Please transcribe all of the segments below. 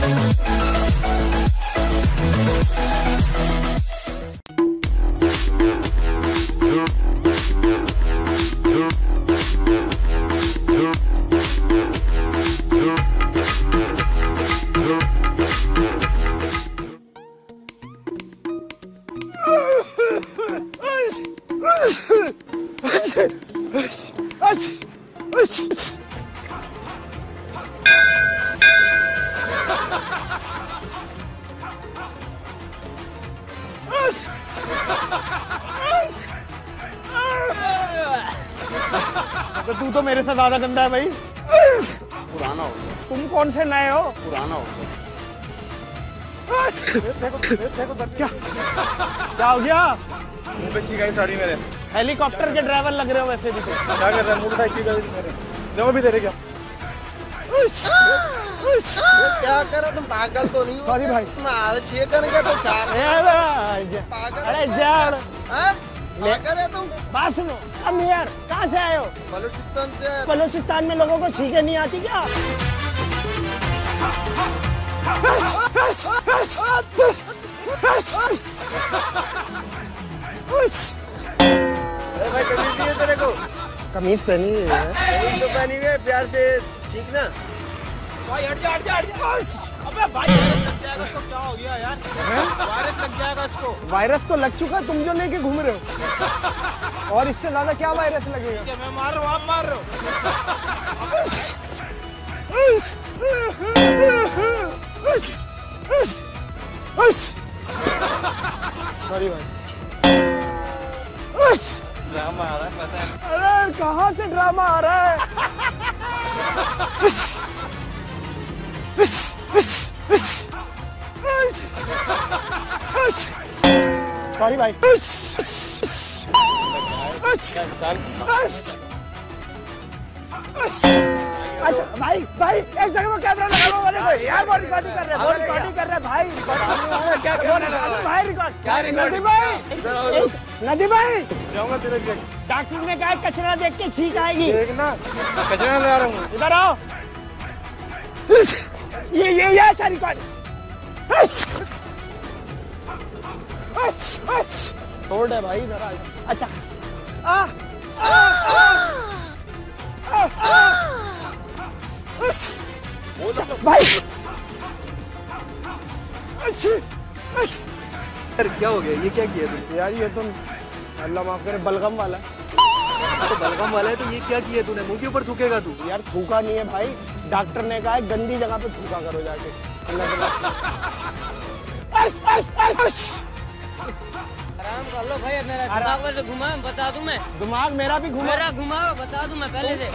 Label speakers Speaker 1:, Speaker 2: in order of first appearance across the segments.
Speaker 1: तो तू तो मेरे से ज्यादा गंदा है भाई।
Speaker 2: पुराना हो,
Speaker 1: तुम कौन से नए हो?
Speaker 2: पुराना हो।
Speaker 1: क्या हो गया?
Speaker 2: मुंह पे छिका साड़ी मेरे।
Speaker 1: हेलीकॉप्टर के ड्राइवर लग रहे हो वैसे भी। तो
Speaker 2: क्या कर रहा है? मुंह पे छिका मेरे। दो भी दे रहे क्या? क्या कर रहा तुम? पागल तो नहीं हो?
Speaker 1: सॉरी भाई।
Speaker 2: छह कर गया तो चार।
Speaker 1: अरे जाओ।
Speaker 2: पागल है तुम?
Speaker 1: बात सुनो, कम यार, कहाँ से आए हो?
Speaker 2: बलूचिस्तान से।
Speaker 1: बलूचिस्तान में लोगों को छींके नहीं आती क्या?
Speaker 2: भाई कमीज नहीं है तेरे को?
Speaker 1: कमीज पहनी हुई है।
Speaker 2: कमीज तो पहनी हुई है, प्यार से ठीक ना?
Speaker 3: भाई हट जा। अबे भाई लग जाएगा इसको, क्या हो गया यार? वायरस लग जाएगा इसको।
Speaker 1: वायरस तो लग चुका, तुम जो लेके घूम रहे हो। और इससे ज्यादा क्या वायरस लगेगा?
Speaker 3: मैं मार रहा हूँ, आप मार रहे हो।
Speaker 1: सॉरी भाई।
Speaker 3: ड्रामा आ रहा है पता है।
Speaker 1: अरे कहाँ से ड्रामा आ रहा है? सॉरी भाई। अच्छा भाई एक जगह में कैमरा लगा लो वाले को यार। वो रिकॉर्डिंग कर रहे हैं भाई। क्या भाई रिकॉर्ड? नदी भाई
Speaker 2: जाऊंगा तेरे लिए।
Speaker 1: डॉक्टर ने कहा कचरा देख के छींक आएगी।
Speaker 2: देखना कचरा ले आ रहा हूँ।
Speaker 1: इधर आओ। ये अच्छा रिकॉर्ड। छोड़ है भाई इधर आ। अच्छा भाई
Speaker 2: यार क्या हो गया? ये क्या किया तुमने?
Speaker 1: यार ये तुम अल्लाह माफ करे बलगम वाला।
Speaker 2: तो बलगम वाला है तो ये क्या किया तूने? मुंह के ऊपर थूकेगा तू?
Speaker 1: यार थूका नहीं है भाई, डॉक्टर ने कहा है गंदी जगह पे थूका करो जाके।
Speaker 4: आराम कर लो भाई, मेरा दिमाग वैसे घुमा बता दूं मैं।
Speaker 1: दिमाग मेरा भी घुमा।
Speaker 4: मेरा घुमा बता दूं मैं पहले से।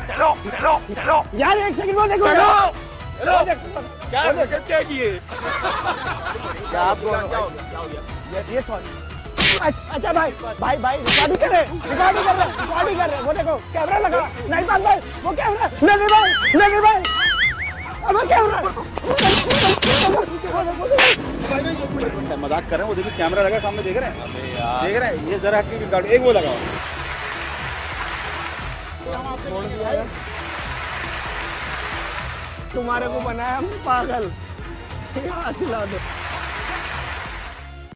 Speaker 1: चलो यार एक सेकंड वो देखो।
Speaker 2: क्या किए?
Speaker 1: क्या आपको क्या हो गया? ये सॉरी। अच्छा भाई रिकॉर्डिंग कर रहे। वो देखो कैमरा लगा। नहीं भाई वो कैमरा। नहीं भाई अब कैमरा।
Speaker 2: मजाक कर रहे हैं? वो देखिए कैमरा लगा सामने, देख रहे हैं? ये जरा हटके गाड़ी एक वो लगाओ।
Speaker 1: तुम्हारे को बनाया हम पागल। दिला दो।